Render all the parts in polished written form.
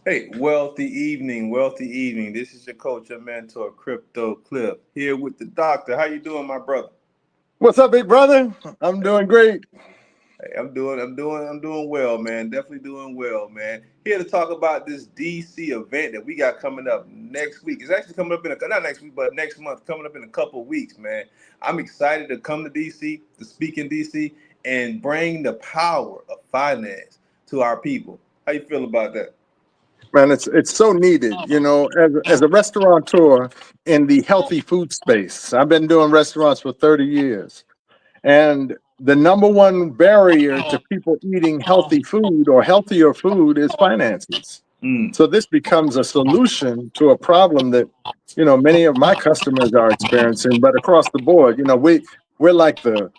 Hey, wealthy evening. This is your coach, your mentor, Crypto Cliff, here with the doctor. How you doing, my brother? What's up, big brother? I'm doing great. Hey, I'm doing well, man. Definitely doing well, man. Here to talk about this DC event that we got coming up next week. It's actually coming up not next week, but next month, coming up in a couple of weeks, man. I'm excited to come to DC, to speak in DC, and bring the power of finance to our people. How you feel about that? Man, it's so needed. As a restaurateur in the healthy food space, I've been doing restaurants for 30 years. And the number one barrier to people eating healthy food or healthier food is finances. Mm, So this becomes a solution to a problem that, many of my customers are experiencing, but across the board, we're like the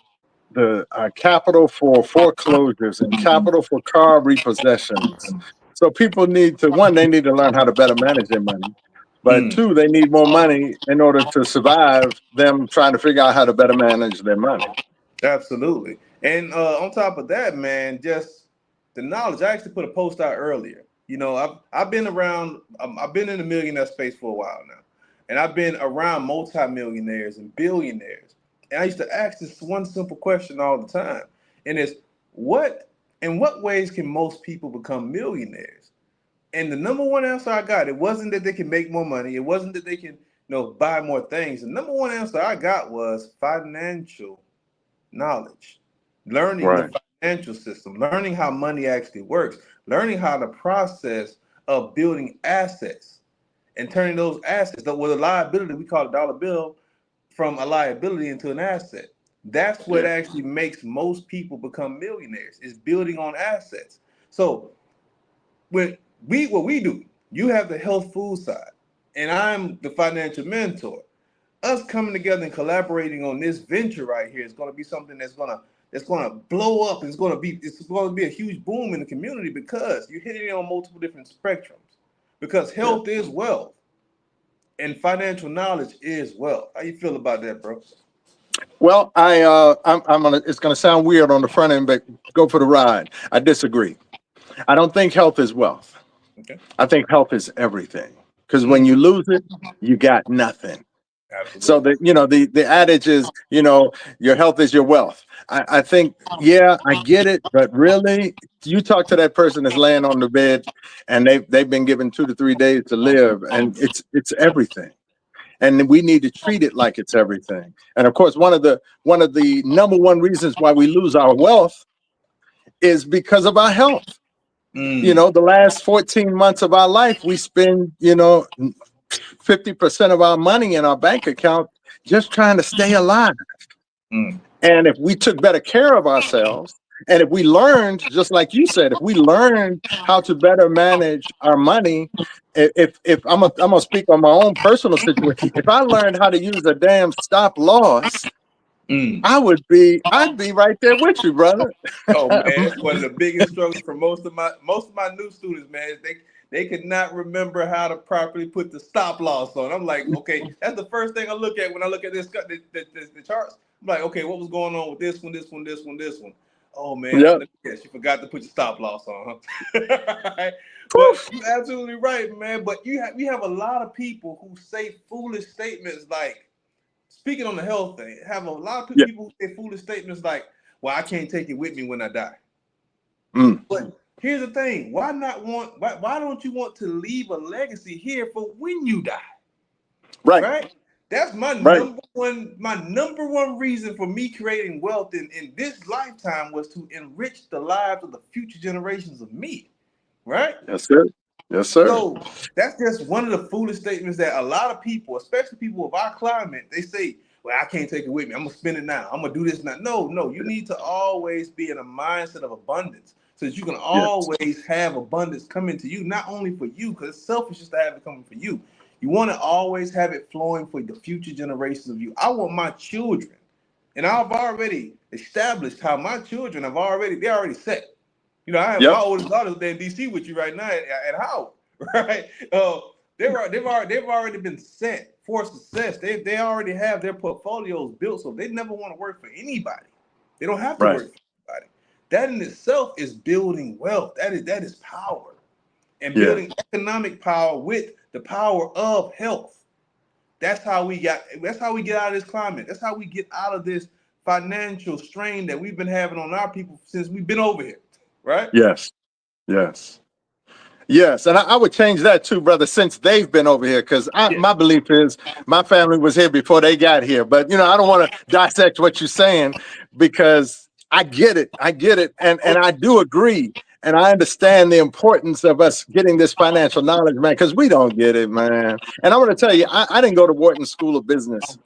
capital for foreclosures and capital for car repossessions. So people need to, one, they need to learn how to better manage their money. But mm. two, they need more money in order to survive them trying to figure out how to better manage their money. Absolutely. And on top of that, man, just the knowledge. I actually put a post out earlier. I've been around. I've been in the millionaire space for a while now, and I've been around multimillionaires and billionaires. And I used to ask this one simple question all the time, and it's what in what ways can most people become millionaires? And the number one answer I got, it wasn't that they can make more money. It wasn't that they can, buy more things. The number one answer I got was financial knowledge, learning the Right. financial system, learning how money actually works, learning how the process of building assets and turning those assets, with a liability, we call it dollar bill, from a liability into an asset. That's what Yeah. actually makes most people become millionaires, is building on assets. So when what we do, you have the health food side, and I'm the financial mentor. Us coming together and collaborating on this venture right here is going to be something that's gonna blow up. It's going to be a huge boom in the community because you're hitting it on multiple different spectrums. Because Yeah. health is wealth and financial knowledge is wealth. How you feel about that, bro? Well, I'm gonna. It's gonna sound weird on the front end, but go for the ride. I disagree. I don't think health is wealth. Okay. I think health is everything. Because when you Mm, lose it, you got nothing. So absolutely. the adage is, your health is your wealth. I think, yeah, I get it, but really, you talk to that person that's laying on the bed and they've been given 2 to 3 days to live, and it's everything. And we need to treat it like it's everything. And of course, one of the number one reasons why we lose our wealth is because of our health. Mm, The last 14 months of our life, we spend, 50% of our money in our bank account just trying to stay alive. mm. And if we took better care of ourselves, and if we learned, just like you said, if we learned how to better manage our money, if I'm gonna speak on my own personal situation, if I learned how to use a damn stop loss, Mm. I'd be right there with you, brother. Oh man, it's one of the biggest struggles for most of my new students, man. They could not remember how to properly put the stop loss on. I'm like, okay, that's the first thing I look at when I look at the charts. I'm like, okay, what was going on with this one, this one, this one, this one? Oh man, Yep. let me guess, you forgot to put your stop loss on, huh? Right? But Poof. you're absolutely right, man. But we have a lot of people who say foolish statements like, speaking on the health thing, have a lot of Yeah. people who say foolish statements like, "Well, I can't take it with me when I die." Mm. But here's the thing: why don't you want to leave a legacy here for when you die? Right. Right? That's my Right. number one reason for me creating wealth in this lifetime was to enrich the lives of the future generations of me. Right? Yes, sir. Yes, sir. So that's just one of the foolish statements that a lot of people, especially people of our climate, they say, "Well, I can't take it with me. I'm gonna spend it now. I'm gonna do this now." No, no, you need to always be in a mindset of abundance so that you can Yes. always have abundance coming to you, not only for you, because it's selfish just to have it coming for you. You want to always have it flowing for the future generations of you. I want my children, and I've already established how my children they're already set. I have my Yep. oldest daughter there in DC with you right now at Howard, right? They've already been set for success. They already have their portfolios built, so they never want to work for anybody. They don't have to Right. work for anybody. That in itself is building wealth. That is power. and building economic power with the power of health. That's how we get out of this climate. That's how we get out of this financial strain that we've been having on our people since we've been over here, right? Yes. Yes. Yes, and I would change that too, brother, since they've been over here, because my belief is my family was here before they got here. But, I don't want to dissect what you're saying, because I get it. And I do agree. And I understand the importance of us getting this financial knowledge, man, because we don't get it, man. And I want to tell you, I didn't go to Wharton School of Business.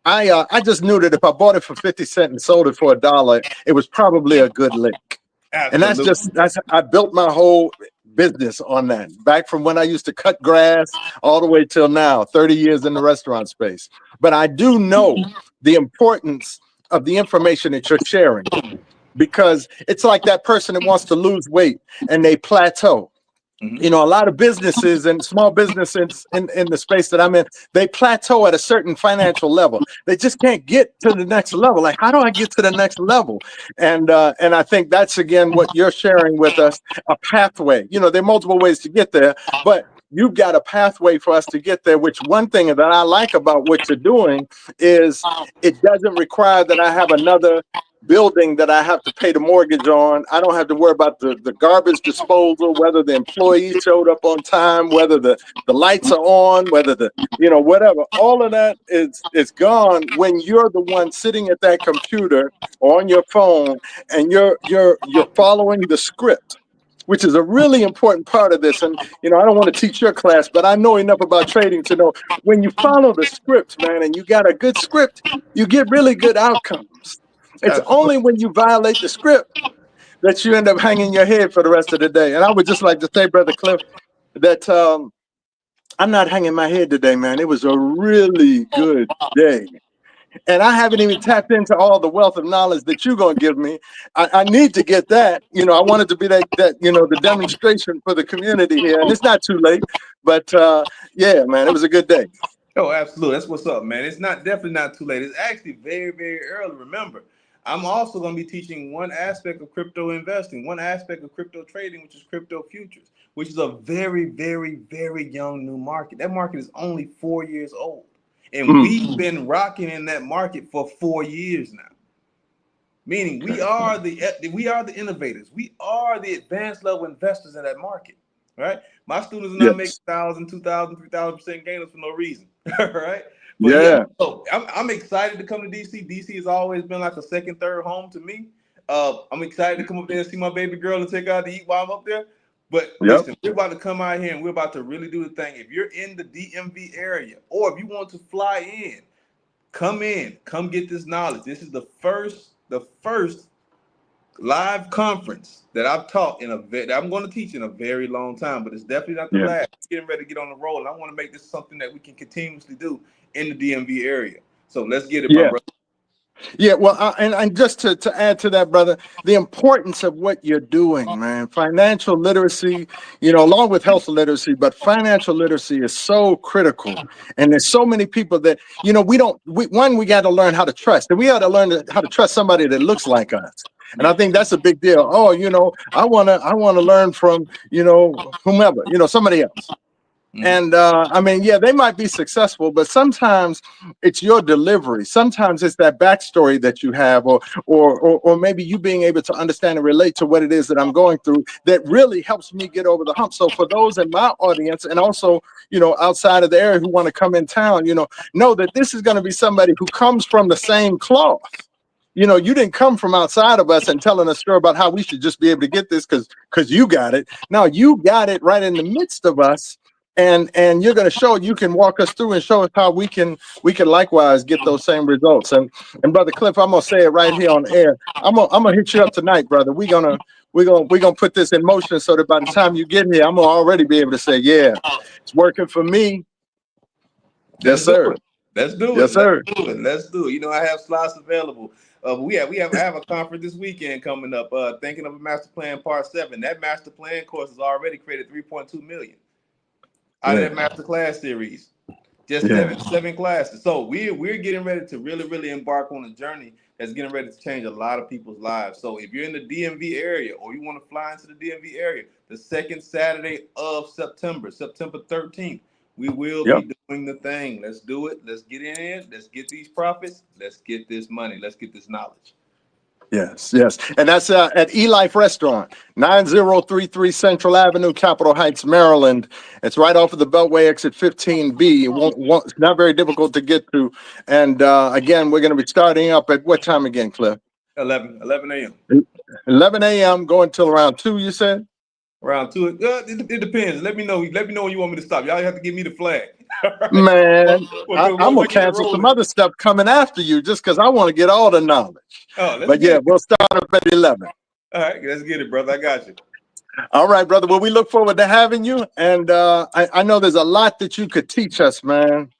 I just knew that if I bought it for 50 cents and sold it for $1, it was probably a good lick. Absolutely. And I built my whole business on that, back from when I used to cut grass all the way till now, 30 years in the restaurant space. But I do know the importance of the information that you're sharing, because it's like that person that wants to lose weight and they plateau. A lot of businesses and small businesses in the space that I'm in, they plateau at a certain financial level. They just can't get to the next level. Like, how do I get to the next level? And I think that's, again, what you're sharing with us, a pathway. There are multiple ways to get there, but you've got a pathway for us to get there, which one thing that I like about what you're doing is it doesn't require that I have another building that I have to pay the mortgage on. I don't have to worry about the garbage disposal, whether the employee showed up on time, whether the lights are on, whether whatever. All of that is gone when you're the one sitting at that computer or on your phone and you're following the script, which is a really important part of this. And, I don't want to teach your class, but I know enough about trading to know when you follow the script, man, and you got a good script, you get really good outcomes. It's only when you violate the script that you end up hanging your head for the rest of the day. And I would just like to say, Brother Cliff, that I'm not hanging my head today, man. It was a really good day. And I haven't even tapped into all the wealth of knowledge that you're going to give me. I need to get that. I wanted to be that the demonstration for the community here. And it's not too late. But, yeah, man, it was a good day. Oh, absolutely. That's what's up, man. It's definitely not too late. It's actually very, very early. Remember, I'm also going to be teaching one aspect of crypto investing, one aspect of crypto trading, which is crypto futures, which is a very, very, very young new market. That market is only 4 years old. And we've been rocking in that market for 4 years now. Meaning we are the innovators. We are the advanced level investors in that market, right? My students are not making 1,000, 2,000, 3,000% gainers for no reason, right? But so I'm excited to come to DC. DC has always been like a second, third home to me. I'm excited to come up there and see my baby girl and take her out to eat while I'm up there. But listen, we're about to come out here and we're about to really do the thing. If you're in the DMV area, or if you want to fly in, come get this knowledge. This is the first live conference that I've taught that I'm going to teach in a very long time, but it's definitely not the last. I'm getting ready to get on the roll, and I want to make this something that we can continuously do in the DMV area. So let's get it, my brother. Yeah, well, and just to add to that, brother, the importance of what you're doing, man, financial literacy, along with health literacy, but financial literacy is so critical. And there's so many people that, we got to learn how to trust, and we got to learn how to trust somebody that looks like us. And I think that's a big deal. Oh, I want to learn from, whomever, somebody else. And they might be successful, but sometimes it's your delivery. Sometimes it's that backstory that you have, or maybe you being able to understand and relate to what it is that I'm going through that really helps me get over the hump. So for those in my audience, and also, outside of the area who want to come in town, know that this is going to be somebody who comes from the same cloth. You didn't come from outside of us and telling a story about how we should just be able to get this because you got it. No, you got it right in the midst of us. And you're going to show, you can walk us through and show us how we can likewise get those same results. And Brother Cliff, I'm going to say it right here on air. I'm gonna hit you up tonight, brother. We're gonna put this in motion so that by the time you get here, I'm gonna already be able to say, yeah, it's working for me. Yes, sir. Let's do it. Yes, sir. Let's do it. I have slots available. I have a conference this weekend coming up. Thinking of a Master Plan Part 7. That Master Plan course has already created $3.2 million out of that Master Class series. Just seven classes. So we're getting ready to really, really embark on a journey that's getting ready to change a lot of people's lives. So if you're in the DMV area or you want to fly into the DMV area, the second Saturday of September, September 13th, we will Yep. be doing the thing. Let's do it. Let's get in. Let's get these profits. Let's get this money. Let's get this knowledge. Yes, yes. And that's at eLife Restaurant, 9033 Central Avenue, Capitol Heights, Maryland. It's right off of the Beltway exit 15B. It's not very difficult to get to. And again, we're going to be starting up at what time again, Cliff? 11 a.m. 11 a.m. going till around 2, you said? Around 2. It depends. Let me know. Let me know when you want me to stop. Y'all have to give me the flag. Right. Man, I'm going to cancel some other stuff coming after you just because I want to get all the knowledge. But yeah, we'll start up at 11. All right, let's get it, brother. I got you. All right, brother. Well, we look forward to having you. And I know there's a lot that you could teach us, man.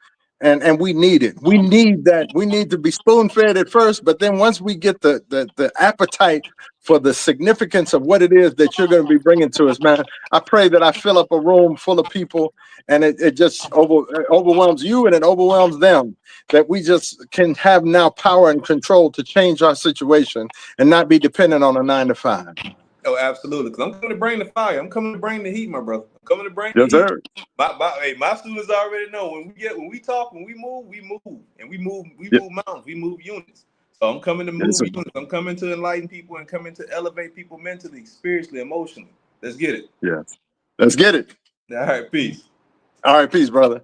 And we need it. We need that. We need to be spoon-fed at first, but then once we get the appetite for the significance of what it is that you're going to be bringing to us, man, I pray that I fill up a room full of people and it just overwhelms you and it overwhelms them, that we just can have now power and control to change our situation and not be dependent on a 9-to-5. Oh, absolutely. Because I'm coming to bring the fire. I'm coming to bring the heat, my brother. I'm coming to bring the heat. Sir. My students already know when we talk, when we move, and we move mountains, we move units. So I'm coming to move units. I'm coming to enlighten people and coming to elevate people mentally, spiritually, emotionally. Let's get it. Yes. Let's get it. All right, peace. All right, peace, brother.